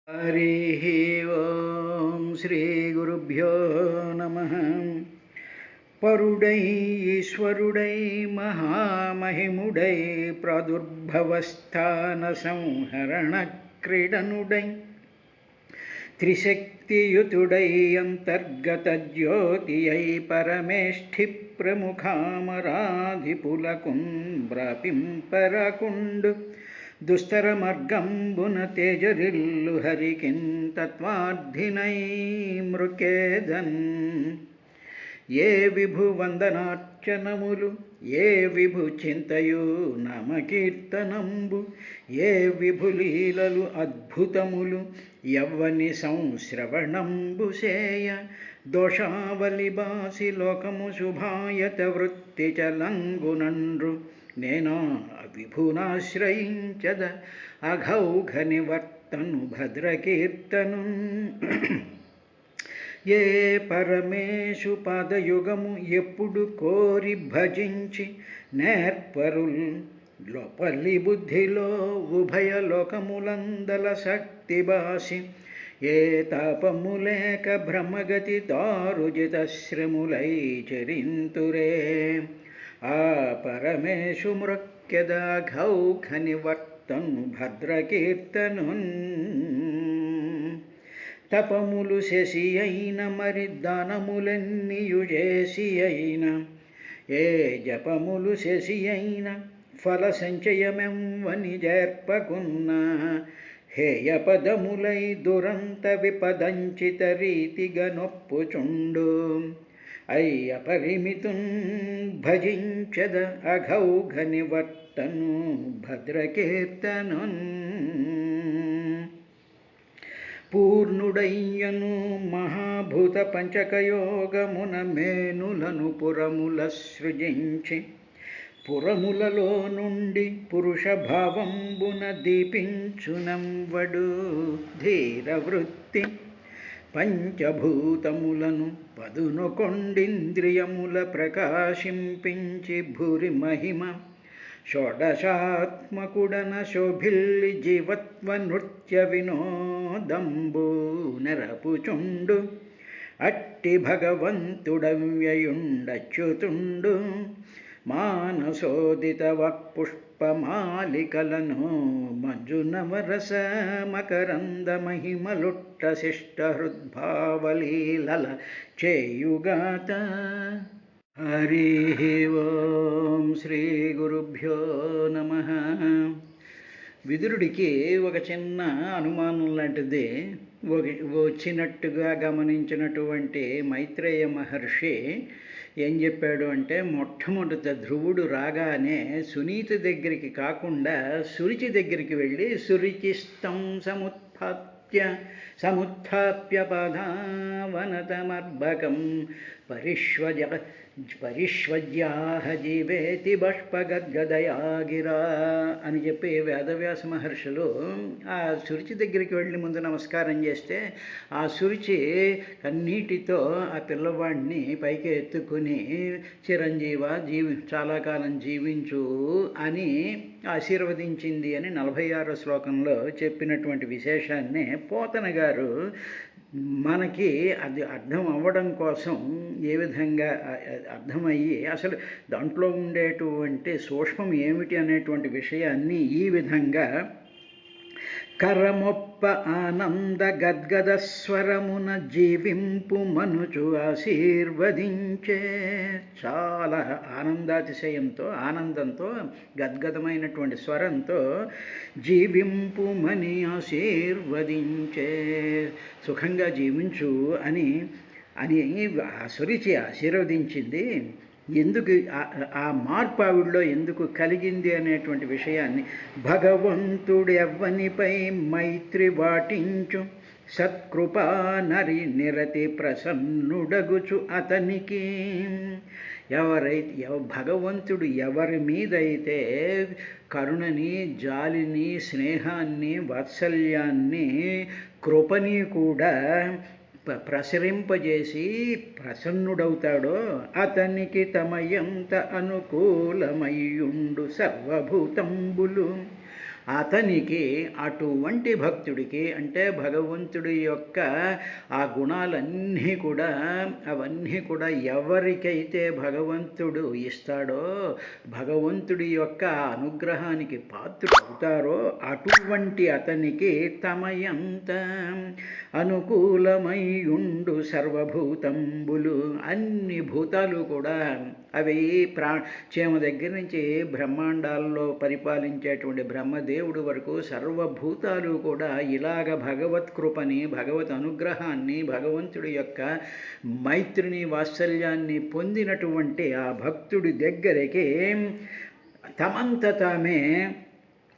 हरिः ఓం శ్రీ గురుభ్యో నమః. పరుడై ఈశ్వరుడై మహామహిముడై ప్రాదుర్భవస్థాన సంహరణ క్రీడనుడై త్రిశక్తియుతుడై అంతర్గత జ్యోతి అయి పరమేష్ఠి ప్రముఖామరాధిపులకున్ బ్రాపింపరకుండు దుస్తర మార్గంబున తేజరిల్లు హరికిన్ తత్వార్థినై మృకేదన్. ఏ విభు వందనార్చనములు ఏ విభు చింతయు నామకీర్తనంబు ఏ విభు లీలలు అద్భుతములు యవ్వని సంశ్రవణంబు సేయ దోషావలి బాసి లోకము శుభాయత వృత్తి చలంగునండ్రు నేనా విభునాశ్రయించద అఘౌఘ నివర్తను భద్రకీర్తను. ఏ పరమేశు పాదయుగము ఎప్పుడు కోరి భజించి నేర్పరుల్ లోపలి బుద్ధిలో ఉభయ లోకములందల శక్తి బాసి ఏ తాపము లేక భ్రమగతి దారుజిత శ్రములై చరింతురే ఆ పరమేశు మృక్యద ఘౌఘ నివర్తను భద్రకీర్తను. తపములు శశి అయిన మరి దానములన్నీయు చేసి అయిన ఏ జపములు శశి అయిన ఫల సంచయమెంవని జర్పకున్న హేయ పదములై దురంత విపదంచిత రీతిగా నొప్పుచుండు అయ్య పరిమితున్ భజించద అఘౌఘ నివర్తను భద్రకీర్తను. పూర్ణుడయ్యను మహాభూత పంచకయోగమున మేనులను పురముల సృజించి పురములలో నుండి పురుష భావంబున దీపించునంవడు ధీరవృత్తి పంచభూతములను పదునొకొండింద్రియముల ప్రకాశింపించి భూరి మహిమ షోడశాత్మకుడన శోభిల్లి జీవత్వ నృత్య వినోదంబు నెరపుచుండు అట్టి భగవంతుడవ్యయుండచ్యుతుండు మానసోదిత వక్పుష్పమాలికలను మంజునవరస మకరంద మహిమలుట్ట శిష్ట హృద్భావలీలల చేయుగాత. హరి ఓం శ్రీ గురుభ్యో నమః. విదురుడికి ఒక చిన్న అనుమానం లాంటిది వచ్చినట్టుగా గమనించినటువంటి మైత్రేయ మహర్షి ఏం చెప్పాడు అంటే, మొట్టమొదట ధ్రువుడు రాగానే సునీత దగ్గరికి కాకుండా సురుచి దగ్గరికి వెళ్ళి సురుచిస్తం సముత్థాప్య పాదావనతమర్భకం పరిష్వజ్యాహ జీవేతి బాష్పగద్గదయా గిరా అని చెప్పి వేదవ్యాస మహర్షులు ఆ సురుచి దగ్గరికి వెళ్ళి ముందు నమస్కారం చేస్తే ఆ సురుచి కన్నీటితో ఆ పిల్లవాడిని పైకి ఎత్తుకుని చాలా కాలం జీవించు అని ఆశీర్వదించింది అని 46వ శ్లోకంలో చెప్పినటువంటి విశేషాన్ని పోతన గారు మనకి అది అర్థం అవ్వడం కోసం ఏ విధంగా అర్థమయ్యి అసలు దాంట్లో ఉండేటువంటి సూక్ష్మం ఏమిటి అనేటువంటి విషయాన్ని ఈ విధంగా కరమొప్ప ఆనంద గద్గద స్వరమున జీవింపు మనుచు ఆశీర్వదించే. చాలా ఆనందాతిశయంతో ఆనందంతో గద్గదమైనటువంటి స్వరంతో జీవింపు మని ఆశీర్వదించే, సుఖంగా జీవించు అని సురుచి ఆశీర్వదించింది. ఎందుకు ఆ మార్పు ఆవిడలో ఎందుకు కలిగింది అనేటువంటి విషయాన్ని భగవంతుడు ఎవ్వనిపై మైత్రి వాటించు సత్కృపా నిరతి ప్రసన్నుడగుచు అతనికి. భగవంతుడు ఎవరి మీదైతే కరుణని జాలిని స్నేహాన్ని వాత్సల్యాన్ని కృపని కూడా ప్రసరింపజేసి ప్రసన్నుడవుతాడో అతనికి తమయంత అనుకూలమయ్యుండు సర్వభూతంబులు. అతనికి అటువంటి భక్తుడికి అంటే భగవంతుడి యొక్క ఆ గుణాలన్నీ కూడా అవన్నీ కూడా ఎవరికైతే భగవంతుడు ఇస్తాడో భగవంతుడి యొక్క అనుగ్రహానికి పాత్రుడు అవుతారో అటువంటి అతనికి తమయంత అనుకూలమై ఉండు సర్వభూతంబులు అన్ని భూతాలు కూడా అవి చీమ దగ్గర నుంచి బ్రహ్మాండాల్లో పరిపాలించేటువంటి బ్రహ్మదేవుడు వరకు సర్వభూతాలు కూడా ఇలాగ భగవత్ కృపని భగవత్ అనుగ్రహాన్ని భగవంతుడి యొక్క మైత్రిని వాత్సల్యాన్ని పొందినటువంటి ఆ భక్తుడి దగ్గరికి తమంత తామే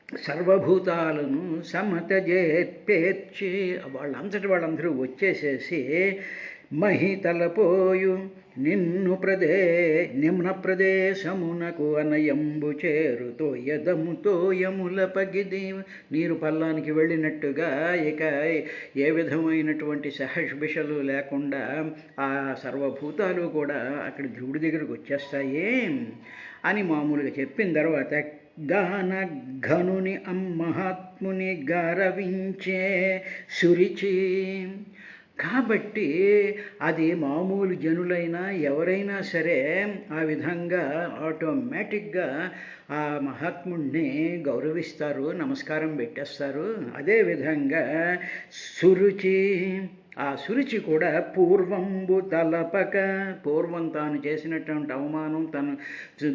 సర్వభూతాలను సమతజేర్చి వాళ్ళంతటి వాళ్ళందరూ వచ్చేసేసి మహితలపోయు నిమ్న ప్రదేశమునకు అనయంబు చేరుతో యదముతో యముల పగిది నీరు పల్లానికి వెళ్ళినట్టుగా ఇక ఏ విధమైనటువంటి సహషిషలు లేకుండా ఆ సర్వభూతాలు కూడా అక్కడ ధ్రువుడి దగ్గరకు వచ్చేస్తాయి అని మామూలుగా చెప్పిన తర్వాత గాన ఘనుని మహాత్ముని గారవించే సురిచి కాబట్టి అది మామూలు జనులైనా ఎవరైనా సరే ఆ విధంగా ఆటోమేటిక్గా ఆ మహాత్ముడిని గౌరవిస్తారు నమస్కారం పెట్టేస్తారు అదేవిధంగా సురుచి ఆ సురుచి కూడా పూర్వంబు తలపక పూర్వం తాను చేసినటువంటి అవమానం తను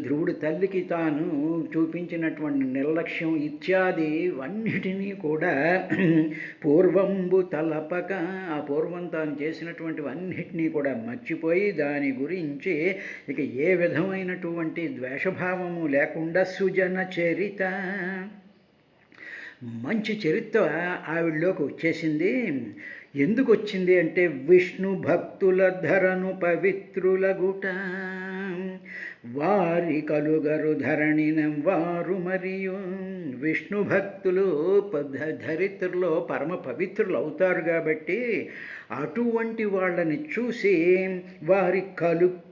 ధ్రువుడి తల్లికి తాను చూపించినటువంటి నిర్లక్ష్యం ఇత్యాది అన్నిటినీ కూడా పూర్వంబు తలపక ఆ పూర్వం తాను చేసినటువంటివన్నిటినీ కూడా మర్చిపోయి దాని గురించి ఇక ఏ విధమైనటువంటి ద్వేషభావము లేకుండా సుజన చరిత మంచి చరిత్ర ఆవిడలోకి వచ్చేసింది ఎందుకు వచ్చింది అంటే విష్ణు భక్తుల ధరను పవిత్రులగుట వారి కలుగరు ధరణిన వారు మరియు విష్ణు భక్తులు ధరిత్రలో పరమ పవిత్రులు అవుతారు కాబట్టి అటువంటి వాళ్ళని చూసి వారి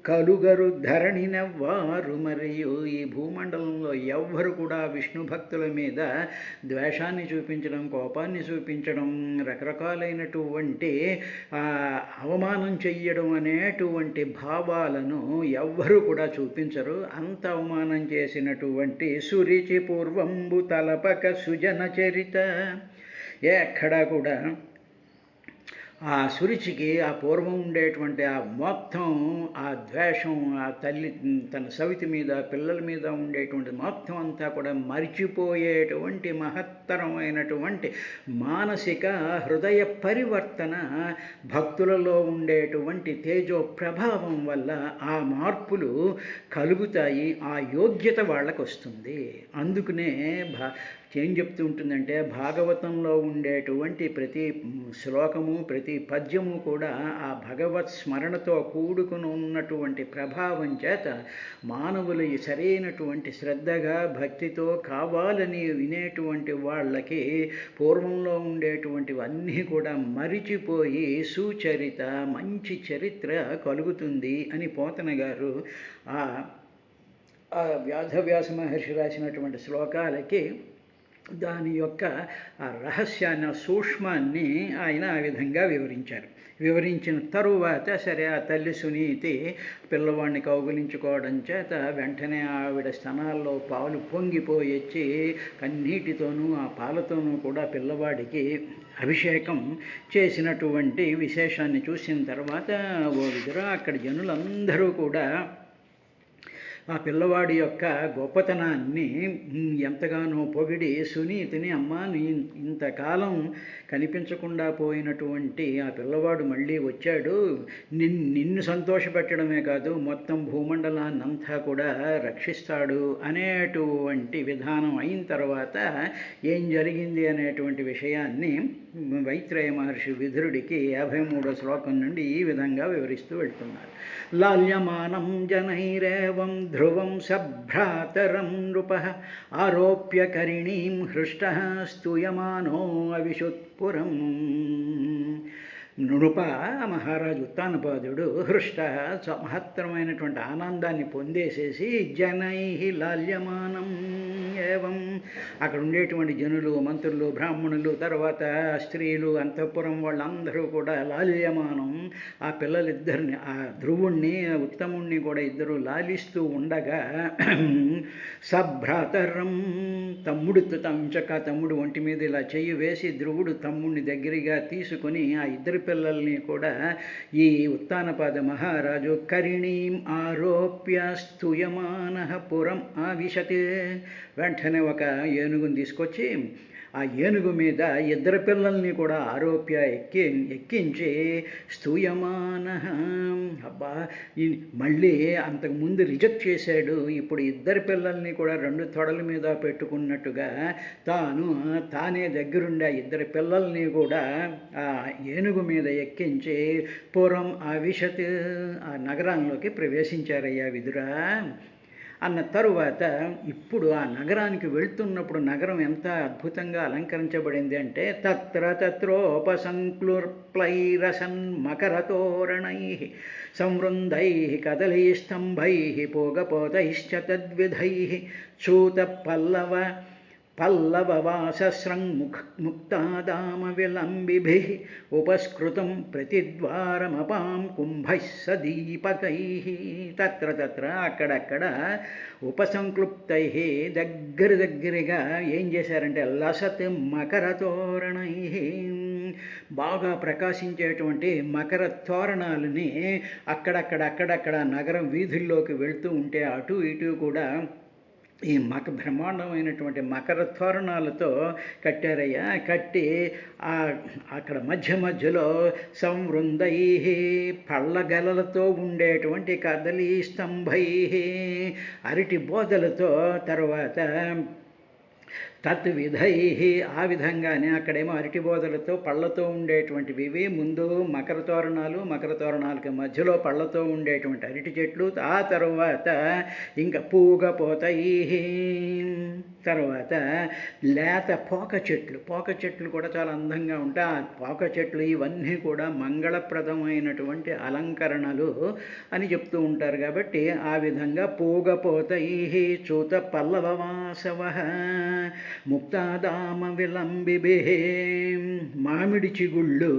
కలుగరు ధరణిన వారు మరియు ఈ భూమండలంలో ఎవ్వరు కూడా విష్ణు భక్తుల మీద ద్వేషాన్ని చూపించడం కోపాన్ని చూపించడం రకరకాలైనటువంటి అవమానం చెయ్యడం అనేటువంటి భావాలను ఎవ్వరూ కూడా చూపించరు అంత అవమానం చేసినటువంటి సురిచి పూర్వంబు తలపక సుజన చరిత ఎక్కడా కూడా ఆ సురుచికి ఆ పూర్వం ఉండేటువంటి ఆ మొత్తం ఆ ద్వేషం ఆ తల్లి తన సవితి మీద పిల్లల మీద ఉండేటువంటి మొత్తం అంతా కూడా మరిచిపోయేటువంటి మహత్తరమైనటువంటి మానసిక హృదయ పరివర్తన భక్తులలో ఉండేటువంటి తేజో ప్రభావం వల్ల ఆ మార్పులు కలుగుతాయి ఆ యోగ్యత వాళ్ళకు వస్తుంది అందుకనే ఏం చెప్తూ ఉంటుందంటే భాగవతంలో ఉండేటువంటి ప్రతి శ్లోకము ప్రతి పద్యము కూడా ఆ భగవత్ స్మరణతో కూడుకుని ఉన్నటువంటి ప్రభావం చేత మానవులు సరైనటువంటి శ్రద్ధగా భక్తితో కావాలని వినేటువంటి వాళ్ళకి పూర్వంలో ఉండేటువంటివన్నీ కూడా మరిచిపోయి సుచరిత మంచి చరిత్ర కలుగుతుంది అని పోతన గారు ఆ వ్యాస మహర్షి రాసినటువంటి శ్లోకాలకి దాని యొక్క ఆ రహస్యాన్ని సూక్ష్మాన్ని ఆయన ఆ విధంగా వివరించిన తరువాత సరే ఆ తల్లి సునీతి పిల్లవాడిని కౌగిలించుకోవడం చేత వెంటనే ఆవిడ స్తనాల్లో పాలు పొంగిపోయొచ్చి కన్నీటితోనూ ఆ పాలతోనూ కూడా పిల్లవాడికి అభిషేకం చేసినటువంటి విశేషాన్ని చూసిన తర్వాత ఓ విధురా అక్కడ జనులందరూ కూడా ఆ పిల్లవాడి యొక్క గొప్పతనాన్ని ఎంతగానో పొగిడి సునీతిని అమ్మ నీ ఇంతకాలం కనిపించకుండా పోయినటువంటి ఆ పిల్లవాడు మళ్ళీ వచ్చాడు నిన్ను సంతోషపెట్టడమే కాదు మొత్తం భూమండలాన్ని అంతా కూడా రక్షిస్తాడు అనేటువంటి విధానం అయిన తర్వాత ఏం జరిగింది అనేటువంటి విషయాన్ని వైత్రేయ మహర్షి విదురుడికి 53వ శ్లోకం నుండి ఈ విధంగా వివరిస్తూ వెళ్తున్నారు. లాల్యమానం జనైరేవం ధ్రువం సభ్రాతరం నృపః ఆరోప్య కరిణీం హృష్టః స్తూయమానో అవిశుత్పురం. నృప మహారాజు ఉత్తానపాదుడు హృష్ట మహత్తరమైనటువంటి ఆనందాన్ని పొందేసేసి జనై లాల్యమానం ఏవం అక్కడ ఉండేటువంటి జనులు, మంత్రులు, బ్రాహ్మణులు, తర్వాత స్త్రీలు, అంతఃపురం వాళ్ళందరూ కూడా లాల్యమానం. ఆ పిల్లలిద్దరిని, ఆ ధ్రువుణ్ణి, ఉత్తముణ్ణి కూడా ఇద్దరు లాలిస్తూ ఉండగా సభ్రాతరం తమ్ముడు ఒంటి మీద ఇలా చెయ్యి వేసి ధ్రువుడు తమ్ముడిని దగ్గరగా తీసుకొని ఆ ఇద్దరు పిల్లల్ని కూడా ఈ ఉత్తానపాద మహారాజు కరిణీం ఆరోప్య స్తూయమానః పురం ఆవిశత్. వెంటనే ఒక ఏనుగుని తీసుకొచ్చి ఆ ఏనుగు మీద ఇద్దరు పిల్లల్ని కూడా ఆరోప్య ఎక్కించి స్తూయమానః, అబ్బా మళ్ళీ అంతకుముందు రిజెక్ట్ చేశాడు, ఇప్పుడు ఇద్దరు పిల్లల్ని కూడా రెండు తొడల మీద పెట్టుకున్నట్టుగా తానే దగ్గరుండి ఆ ఇద్దరు పిల్లల్ని కూడా ఆ ఏనుగు మీద ఎక్కించి పురం ఆవిశత్, ఆ నగరంలోకి ప్రవేశించారయ్యా విదురా. అన్న తరువాత ఇప్పుడు ఆ నగరానికి వెళ్తున్నప్పుడు నగరం ఎంత అద్భుతంగా అలంకరించబడింది అంటే తత్రోపసంక్లుర్ప్లైరసన్ మకరతోరణై సంవృందై కదలీస్తంభై పోగపోతైశ్చ తద్విధై చూత పల్లవవాసస్రం ముక్తాదామ విలంబిభిః ఉపస్కృతం ప్రతిద్వారమపాం కుంభైః సదీపకైః. తత్ర అక్కడక్కడ ఉపసంక్లుప్తైః దగ్గరగా ఏం చేశారంటే లసత్ మకర తోరణైః, బాగా ప్రకాశించేటువంటి మకర తోరణాలని అక్కడక్కడ నగరం వీధుల్లోకి వెళ్తూ ఉంటే అటు ఇటు కూడా ఈ బ్రహ్మాండమైనటువంటి మకర తోరణాలతో కట్టారయ్యా. కట్టి అక్కడ మధ్యలో సంవృందై పళ్ళగలలతో ఉండేటువంటి కదలీ స్తంభై అరటి బోధలతో, తర్వాత తద్విధై ఆ విధంగానే అక్కడేమో అరటి బోధలతో పళ్ళతో ఉండేటువంటివి ఇవి, ముందు మకర తోరణాలకి మధ్యలో పళ్ళతో ఉండేటువంటి అరటి చెట్లు, ఆ తర్వాత ఇంకా పూగపోతాయి, తర్వాత లేత పోక చెట్లు కూడా చాలా అందంగా ఉంటాయి. ఆ పోక చెట్లు ఇవన్నీ కూడా మంగళప్రదమైనటువంటి అలంకరణలు అని చెప్తూ ఉంటారు. కాబట్టి ఆ విధంగా పూగపోతాయి చూత పల్లవవాసవ ముక్తాదామ విలంబిభిః, మామిడి చిగుళ్ళు,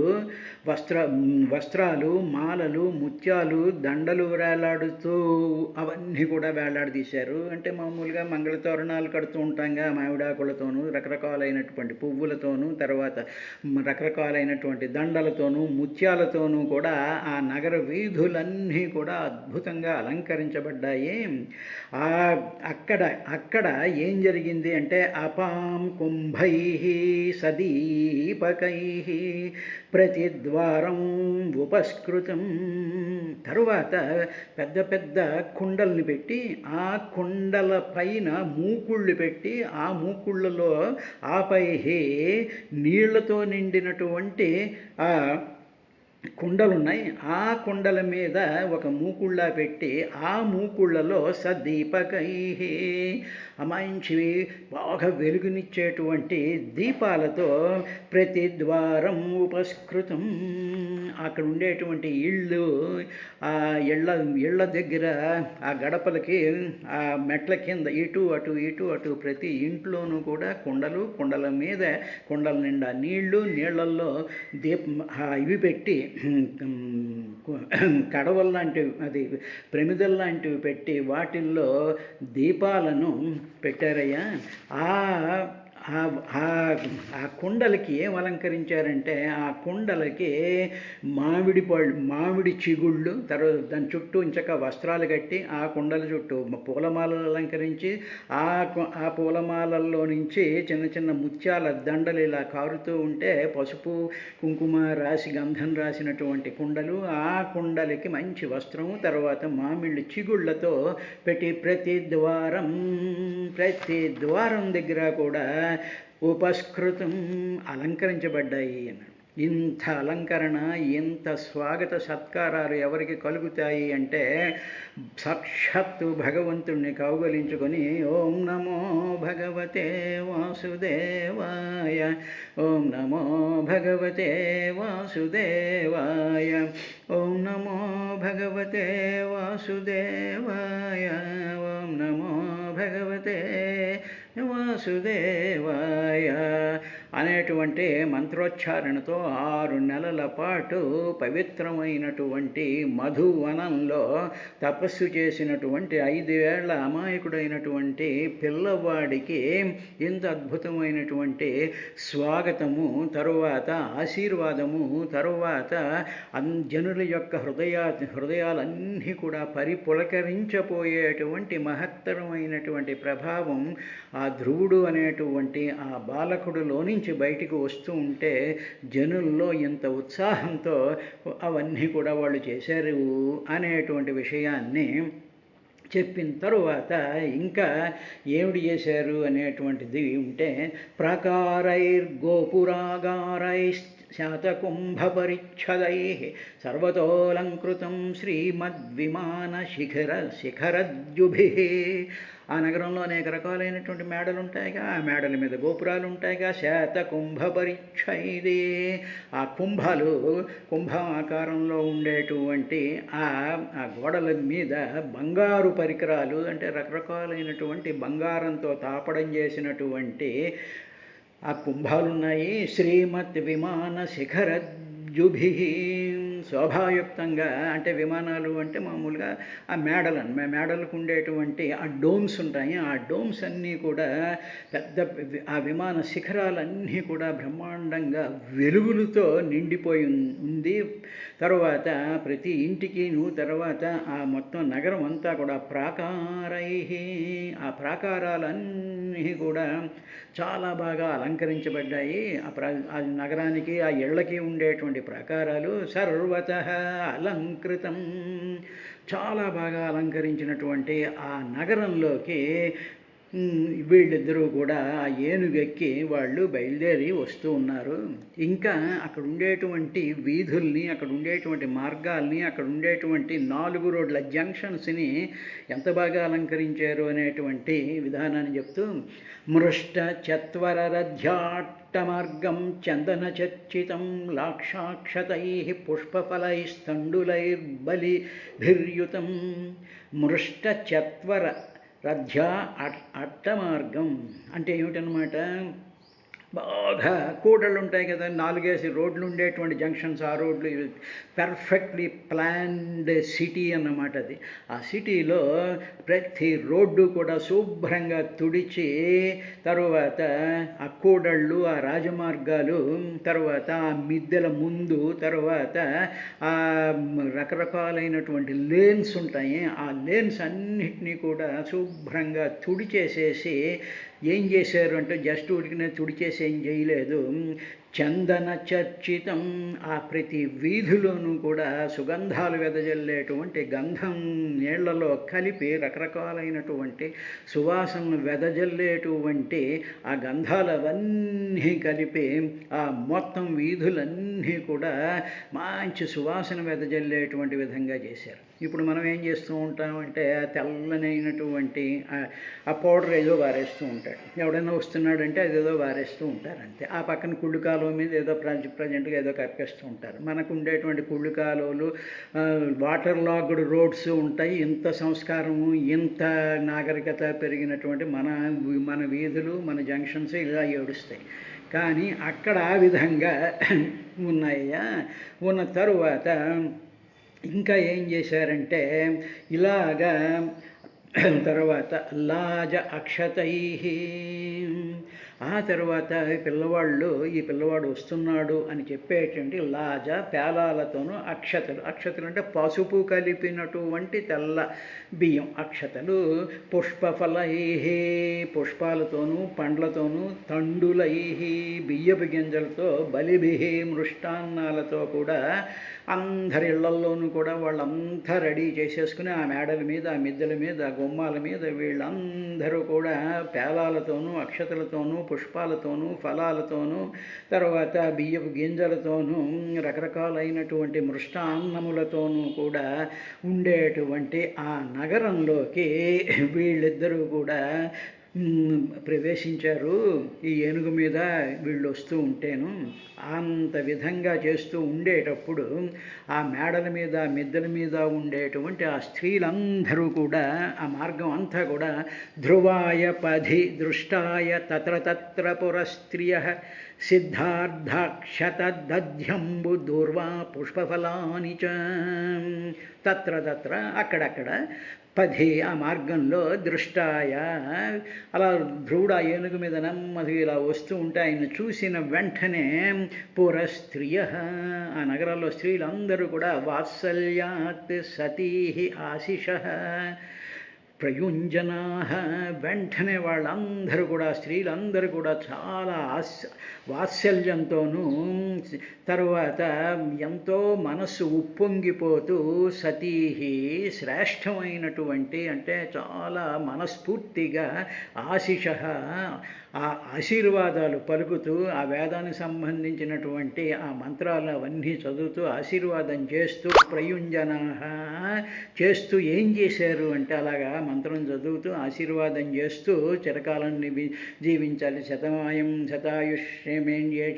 వస్త్రాలు, మాలలు, ముత్యాలు, దండలు వేలాడుతూ అవన్నీ కూడా వేలాడదీశారు. అంటే మామూలుగా మంగళతోరణాలు కడుతూ ఉంటాంగా, మామిడాకులతోనూ రకరకాలైనటువంటి పువ్వులతోనూ తర్వాత రకరకాలైనటువంటి దండలతోనూ ముత్యాలతోనూ కూడా ఆ నగర వీధులన్నీ కూడా అద్భుతంగా అలంకరించబడ్డాయి. అక్కడ ఏం జరిగింది అంటే అపాం కుంభై సదీపకై ప్రతిద్వారం ఉపస్కృతం. తరువాత పెద్ద పెద్ద కుండల్ని పెట్టి ఆ కుండల పైన మూకుళ్ళు పెట్టి ఆ మూకుళ్ళలో ఆపై నీళ్లతో నిండినటువంటి ఆ కుండలున్నాయి. ఆ కుండల మీద ఒక మూకుళ్ళ పెట్టి ఆ మూకుళ్ళలో సదీపకై మంచివి బాగా వెలుగునిచ్చేటువంటి దీపాలతో ప్రతిద్వారం ఉపస్కృతం. అక్కడ ఉండేటువంటి ఆ ఇళ్ళ దగ్గర ఆ గడపలకి ఆ మెట్ల కింద ఇటు అటు ప్రతి ఇంట్లోనూ కూడా కుండల మీద కుండల నిండా నీళ్లల్లో ఇవి పెట్టి కడవల్లాంటివి, అది ప్రమిదల్లాంటివి పెట్టి వాటిల్లో దీపాలను పెట్టారయ్యా. ఆ కుండలకి ఏం అలంకరించారంటే ఆ కుండలకి మామిడి చిగుళ్ళు, తర్వాత దాని చుట్టూ ఇంచక వస్త్రాలు కట్టి ఆ కుండల చుట్టూ పూలమాలలు అలంకరించి ఆ పూలమాలల్లో నుంచి చిన్న చిన్న ముత్యాల దండలు ఇలా కారుతూ ఉంటే పసుపు కుంకుమ రాసి గంధం రాసినటువంటి కుండలు, ఆ కుండలకి మంచి వస్త్రము, తర్వాత మామిడి చిగుళ్లతో పెట్టి ప్రతి ద్వారం దగ్గర కూడా ఉపస్కృతం అలంకరించబడ్డాయి. ఇంత అలంకరణ, ఇంత స్వాగత సత్కారాలు ఎవరికి కలుగుతాయి అంటే సాక్షాత్తు భగవంతుణ్ణి కౌగలించుకొని ఓం నమో భగవతే వాసుదేవాయ, ఓం నమో భగవతే వాసుదేవాయ, ఓం నమో భగవతే వాసుదేవాయ, ఓం నమో భగవతే వాసుదేవాయ అనేటువంటి మంత్రోచ్చారణతో 6 నెలల పాటు పవిత్రమైనటువంటి మధువనంలో తపస్సు చేసినటువంటి 5 ఏళ్ల అమాయకుడైనటువంటి పిల్లవాడికి ఇంత అద్భుతమైనటువంటి స్వాగతము, తరువాత ఆశీర్వాదము, తరువాత జనుల యొక్క హృదయాలన్నీ కూడా పరిపులకరించపోయేటువంటి మహత్తరమైనటువంటి ప్రభావం ఆ ధ్రువుడు అనేటువంటి ఆ బాలకుడిలో నుంచి బయటికి వస్తూ ఉంటే జనుల్లో ఇంత ఉత్సాహంతో అవన్నీ కూడా వాళ్ళు చేశారు అనేటువంటి విషయాన్ని చెప్పిన తరువాత ఇంకా ఏమిటి చేశారు అనేటువంటిది ఉంటే ప్రాకారైర్గోపురాగారై శాతకుంభపరిచ్ఛదై సర్వతోలంకృతం శ్రీమద్విమాన శిఖరద్యుభి. ఆ నగరంలో అనేక రకాలైనటువంటి మేడలు ఉంటాయిగా, ఆ మేడల మీద గోపురాలు ఉంటాయిగా. శాతకుంభపరిచ్ఛైది, ఆ కుంభం ఆకారంలో ఉండేటువంటి ఆ గోడల మీద బంగారు పరికరాలు, అంటే రకరకాలైనటువంటి బంగారంతో తాపడం చేసినటువంటి ఆ కుంభాలున్నాయి. శ్రీమద్ విమాన శిఖరద్యుభి, శోభాయుక్తంగా, అంటే విమానాలు అంటే మామూలుగా ఆ మేడలకు ఉండేటువంటి ఆ డోమ్స్ ఉంటాయి. ఆ డోమ్స్ అన్నీ కూడా పెద్ద, ఆ విమాన శిఖరాలన్నీ కూడా బ్రహ్మాండంగా వెలుగులతో నిండిపోయి ఉంది. తరువాత ప్రతి ఇంటికిను, తర్వాత ఆ మొత్తం నగరం అంతా కూడా ప్రాకారై, ఆ ప్రాకారాలన్నీ కూడా చాలా బాగా అలంకరించబడ్డాయి. ఆ నగరానికి, ఆ ఇళ్ళకి ఉండేటువంటి ప్రాకారాలు సర్వతః అలంకృతం, చాలా బాగా అలంకరించినటువంటి ఆ నగరంలోకి వీళ్ళిద్దరూ కూడా ఆ ఏనుగెక్కి వాళ్ళు బయలుదేరి వస్తూ ఉన్నారు. ఇంకా అక్కడ ఉండేటువంటి వీధుల్ని, అక్కడ ఉండేటువంటి మార్గాల్ని, అక్కడ ఉండేటువంటి 4 రోడ్ల జంక్షన్స్ని ఎంత బాగా అలంకరించారు అనేటువంటి విధానాన్ని చెప్తూ మృష్ట చత్వరరథ్యాట్టమార్గం చందన చర్చితం లాక్షాక్షతై పుష్పఫలైస్తండులైర్బలిభిర్యుతం. మృష్ట చత్వర అట్టమార్గం అంటే ఏమిటనమాట, బాగా కూడళ్ళు ఉంటాయి కదా, 4 రోడ్లు ఉండేటువంటి జంక్షన్స్, ఆ రోడ్లు పెర్ఫెక్ట్లీ ప్లాన్డ్ సిటీ అన్నమాట అది. ఆ సిటీలో ప్రతి రోడ్డు కూడా శుభ్రంగా తుడిచి, తరువాత ఆ కూడళ్ళు, ఆ రాజమార్గాలు, తరువాత ఆ మిద్దెల ముందు, తరువాత ఆ రకరకాలైనటువంటి లేన్స్ ఉంటాయి. ఆ లేన్స్ అన్నిటినీ కూడా శుభ్రంగా తుడిచేసేసి ఏం చేశారు అంటే, జస్ట్ ఉడికిన తుడిచేసి ఏం చేయలేదు, చందన చర్చితం, ఆ ప్రతి వీధిలోనూ కూడా సుగంధాలు వెదజల్లేటువంటి గంధం నీళ్లలో కలిపి రకరకాలైనటువంటి సువాసనలు వెదజల్లేటువంటి ఆ గంధాలవన్నీ కలిపి ఆ మొత్తం వీధులన్నీ కూడా మంచి సువాసన వెదజల్లేటువంటి విధంగా చేశారు. ఇప్పుడు మనం ఏం చేస్తూ ఉంటామంటే, ఆ తెల్లనైనటువంటి ఆ పౌడర్ ఏదో వారేస్తూ ఉంటాడు, ఎవడైనా వస్తున్నాడంటే అదేదో వారేస్తూ ఉంటారు అంతే. ఆ పక్కన కుళ్ళు కాలువ మీద ఏదో ప్రజెంట్గా ఏదో కప్పేస్తూ ఉంటారు. మనకు ఉండేటువంటి కుళ్ళు కాలువలు, వాటర్ లాగ్డ్ రోడ్స్ ఉంటాయి. ఇంత సంస్కారము, ఇంత నాగరికత పెరిగినటువంటి మన వీధులు, మన జంక్షన్స్ ఇలా ఏడుస్తాయి. కానీ అక్కడ ఆ విధంగా ఉన్నాయా. ఉన్న తరువాత ఇంకా ఏం చేశారంటే, ఇలాగా తర్వాత లాజ అక్షతై, ఆ తర్వాత ఈ పిల్లవాడు వస్తున్నాడు అని చెప్పేటువంటి లాజ పేలాలతోనూ అక్షతలు అంటే పసుపు కలిపినటువంటి తెల్ల బియ్యం అక్షతలు, పుష్పఫలై, పుష్పాలతోనూ పండ్లతోనూ, తండులై, బియ్యపు గింజలతో, బలిభి, మృష్టాన్నాలతో కూడా అందరి ఇళ్లల్లోనూ కూడా వాళ్ళంతా రెడీ చేసేసుకుని ఆ మేడల మీద, ఆ మిద్దెల మీద, ఆ గుమ్మాల మీద వీళ్ళందరూ కూడా పేలాలతోనూ, అక్షతలతోనూ, పుష్పాలతోనూ, ఫలాలతోనూ, తర్వాత బియ్యపు గింజలతోనూ, రకరకాలైనటువంటి మృష్టాన్నములతోనూ కూడా ఉండేటువంటి ఆ నగరంలోకి వీళ్ళిద్దరూ కూడా ప్రవేశించారు ఈ ఏనుగు మీద వీళ్ళు వస్తూ ఉంటేను. అంత విధంగా చేస్తూ ఉండేటప్పుడు ఆ మేడల మీద మిద్దెల మీద ఉండేటువంటి ఆ స్త్రీలందరూ కూడా ఆ మార్గం అంతా కూడా ధ్రువాయ పధి దృష్టాయ తత్ర తత్ర పురస్త్రియ సిద్ధార్థాక్షతద్ధ్యంబు దూర్వా పుష్పఫలాని చ తత్ర తత్ర అక్కడక్కడ పది ఆ మార్గంలో దృష్టాయ అలా ధ్రువుడు ఆ ఏనుగు మీద నెమ్మది ఇలా వస్తూ ఉంటే ఆయన చూసిన వెంటనే పురస్త్రియ ఆ నగరాల్లో స్త్రీలందరూ కూడా వాత్సల్యాత్ సతీ ఆశిష ప్రయుంజనా వెంటనే వాళ్ళందరూ కూడా స్త్రీలందరూ కూడా చాలా వాత్సల్యంతోనూ తరువాత ఎంతో మనస్సు ఉప్పొంగిపోతూ సతీ శ్రేష్టమైనటువంటి అంటే చాలా మనస్ఫూర్తిగా ఆశిష ఆ ఆశీర్వాదాలు పలుకుతూ ఆ వేదానికి సంబంధించినటువంటి ఆ మంత్రాలు అవన్నీ చదువుతూ ఆశీర్వాదం చేస్తూ ప్రయుంజనా చేస్తూ ఏం చేశారు అంటే అలాగా మంత్రం చదువుతూ ఆశీర్వాదం చేస్తూ చిరకాలాన్ని జీవించాలి శతమాయం శతాయుష్యమేంద్యే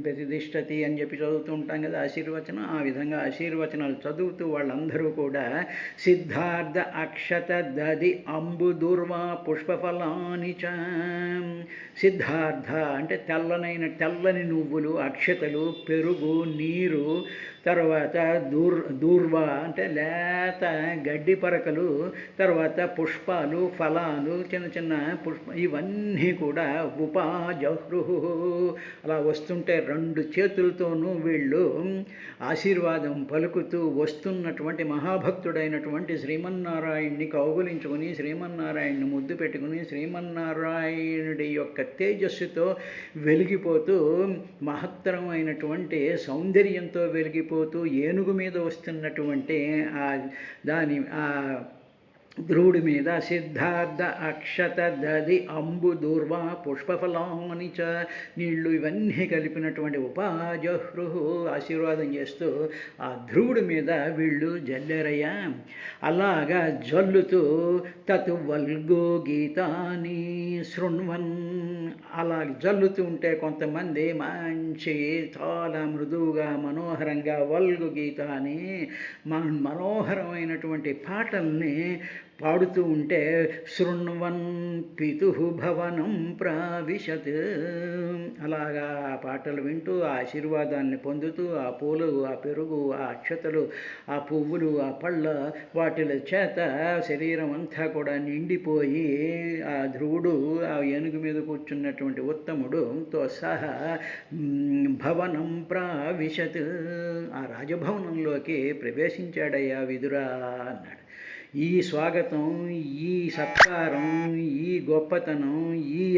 ప్రతిష్టతి అని చెప్పి చదువుతూ ఉంటాం కదా ఆశీర్వచనం. ఆ విధంగా ఆశీర్వచనాలు చదువుతూ వాళ్ళందరూ కూడా సిద్ధార్థ అక్షత దది అంబు దూర్వా పుష్పఫలాని చ సిద్ధార్థ అంటే తెల్లని నువ్వులు అక్షతలు పెరుగు నీరు తర్వాత దూర్వ అంటే లేత గడ్డి పరకలు తర్వాత పుష్పాలు ఫలాలు చిన్న చిన్న ఇవన్నీ కూడా ఉపాజహృహు అలా వస్తుంటే రెండు చేతులతోనూ వీళ్ళు ఆశీర్వాదం పలుకుతూ వస్తున్నటువంటి మహాభక్తుడైనటువంటి శ్రీమన్నారాయణ్ణి కౌగులించుకుని శ్రీమన్నారాయణ్ణి ముద్దు పెట్టుకుని శ్రీమన్నారాయణుడి యొక్క తేజస్సుతో వెలిగిపోతూ మహత్తరమైనటువంటి సౌందర్యంతో వెలిగిపోతూ ఏనుగు మీద వస్తున్నటువంటి దాని ధ్రువుడి మీద సిద్ధార్థ అక్షత దది అంబు దూర్వా పుష్పఫలాని చ నీళ్లు ఇవన్నీ కలిపినటువంటి ఉపాజహృహు ఆశీర్వాదం చేస్తూ ఆ ధ్రువుడి మీద వీళ్ళు జల్లెరయ్య. అలాగా జల్లుతూ తతు వల్గో గీతాని శృణ్వన్ అలా జల్లుతూ ఉంటే కొంతమంది మంచి చాలా మృదువుగా మనోహరంగా వల్గు గీతాన్ని మనోహరమైనటువంటి పాటల్ని పాడుతూ ఉంటే శృణ్వన్ పితు భవనం ప్రావిశత్ అలాగా ఆ పాటలు వింటూ ఆ ఆశీర్వాదాన్ని పొందుతూ ఆ పూలు ఆ పెరుగు ఆ అక్షతలు ఆ పువ్వులు ఆ పళ్ళ వాటిల చేత శరీరం అంతా కూడా నిండిపోయి ఆ ధ్రువుడు ఆ ఏనుగు మీద కూర్చున్నటువంటి ఉత్తముడుతో సహా భవనం ప్రావిశత్ ఆ రాజభవనంలోకి ప్రవేశించాడయ్యా విదురా అన్నాడు. ఈ స్వాగతం ఈ సత్కారం ఈ గొప్పతనం ఇది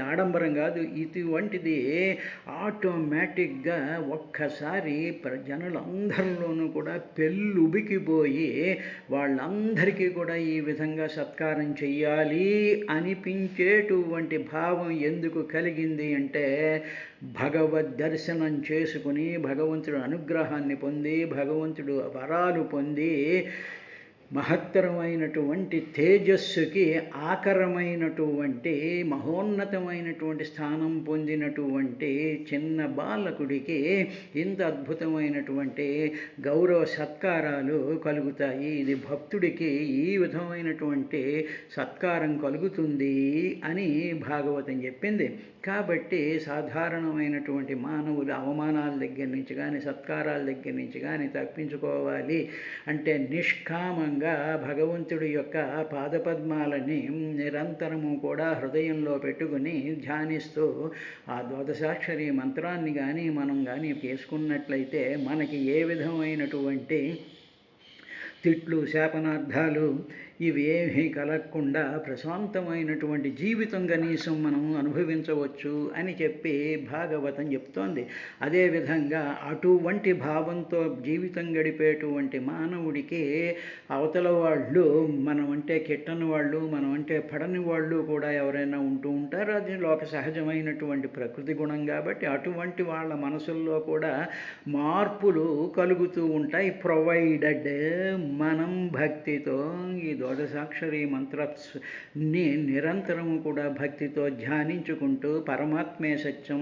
ఆడంబరం కాదు, ఇటువంటిది ఆటోమేటిక్గా ఒక్కసారి జనులందరిలోనూ కూడా పెళ్ళుబికిపోయి వాళ్ళందరికీ కూడా ఈ విధంగా సత్కారం చెయ్యాలి అనిపించేటువంటి భావం ఎందుకు కలిగింది అంటే భగవద్ దర్శనం చేసుకుని భగవంతుడు అనుగ్రహాన్ని పొంది భగవంతుడు వరాలు పొంది మహత్తరమైనటువంటి తేజస్సుకి ఆకరమైనటువంటి మహోన్నతమైనటువంటి స్థానం పొందినటువంటి చిన్న బాలకుడికి ఇంత అద్భుతమైనటువంటి గౌరవ సత్కారాలు కలుగుతాయి. ఇది భక్తుడికి ఈ విధమైనటువంటి సత్కారం కలుగుతుంది అని భాగవతం చెప్పింది. కాబట్టి సాధారణమైనటువంటి మానవులు అవమానాల దగ్గర నుంచి కానీ సత్కారాల దగ్గర నుంచి కానీ తప్పించుకోవాలి అంటే నిష్కామంగా భగవంతుడి యొక్క పాదపద్మాలని నిరంతరము కూడా హృదయంలో పెట్టుకుని ధ్యానిస్తూ ఆ ద్వాదశాక్షరి మంత్రాన్ని కానీ మనం కానీ చేసుకున్నట్లయితే మనకి ఏ విధమైనటువంటి తిట్లు శాపనార్థాలు ఇవేమీ కలగకుండా ప్రశాంతమైనటువంటి జీవితం కనీసం మనం అనుభవించవచ్చు అని చెప్పి భాగవతం చెప్తోంది. అదేవిధంగా అటువంటి భావంతో జీవితం గడిపేటువంటి మానవుడికి అవతల వాళ్ళు మనం అంటే కిట్టని వాళ్ళు మనం అంటే పడని వాళ్ళు కూడా ఎవరైనా ఉంటూ ఉంటారు. అది లోక సహజమైనటువంటి ప్రకృతి గుణం కాబట్టి అటువంటి వాళ్ళ మనసుల్లో కూడా మార్పులు కలుగుతూ ఉంటాయి. ప్రొవైడెడ్ మనం భక్తితో ఈ ద్వాదశాక్షరి మంత్రాన్ని నిరంతరము కూడా భక్తితో ధ్యానించుకుంటూ పరమాత్మే సత్యం,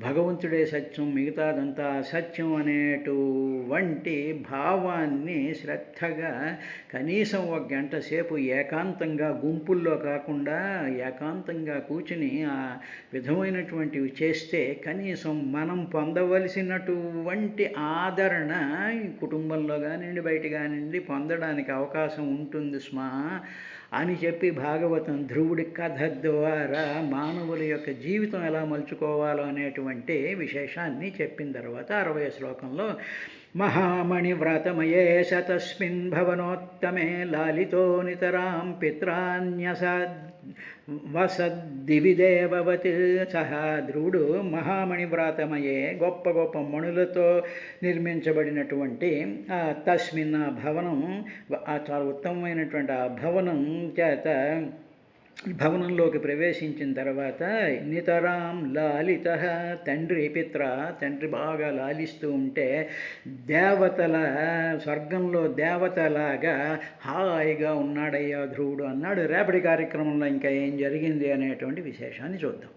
భగవంతుడే సత్యం, మిగతాదంతా అసత్యం అనేటువంటి భావాన్ని శ్రద్ధగా కనీసం 1 గంట సేపు ఏకాంతంగా, గుంపుల్లో కాకుండా ఏకాంతంగా కూర్చుని ఆ విధమైనటువంటివి చేస్తే కనీసం మనం పొందవలసినటువంటి ఆదరణ కుటుంబంలో కానివ్వండి, బయట కానివ్వండి పొందడానికి అవకాశం ఉంటుంది స్మా అని చెప్పి భాగవతం ధ్రువుడి కథ ద్వారా మానవుల యొక్క జీవితం ఎలా మలుచుకోవాలో అనేటువంటి విశేషాన్ని చెప్పిన తర్వాత 60వ శ్లోకంలో మహామణి వ్రతమయే తస్మిన్ భవనోత్తమే లాలితో నితరాం పిత్రాన్యసద్ వసద్దివిదేవవత్ సహా ధ్రువుడు మహామణి వ్రాతమయే గొప్ప గొప్ప మణులతో నిర్మించబడినటువంటి తస్మిన్ ఆ భవనం, చాలా ఉత్తమమైనటువంటి ఆ భవనం చేత భవనంలోకి ప్రవేశించిన తర్వాత నితరాం లాలిత తండ్రి బాగా లాలిస్తూ ఉంటే దేవతల స్వర్గంలో దేవతలాగా హాయిగా ఉన్నాడయ్యా ధ్రువుడు అన్నాడు. రేపటి కార్యక్రమంలో ఇంకా ఏం జరిగింది అనేటువంటి విశేషాన్ని చూద్దాం.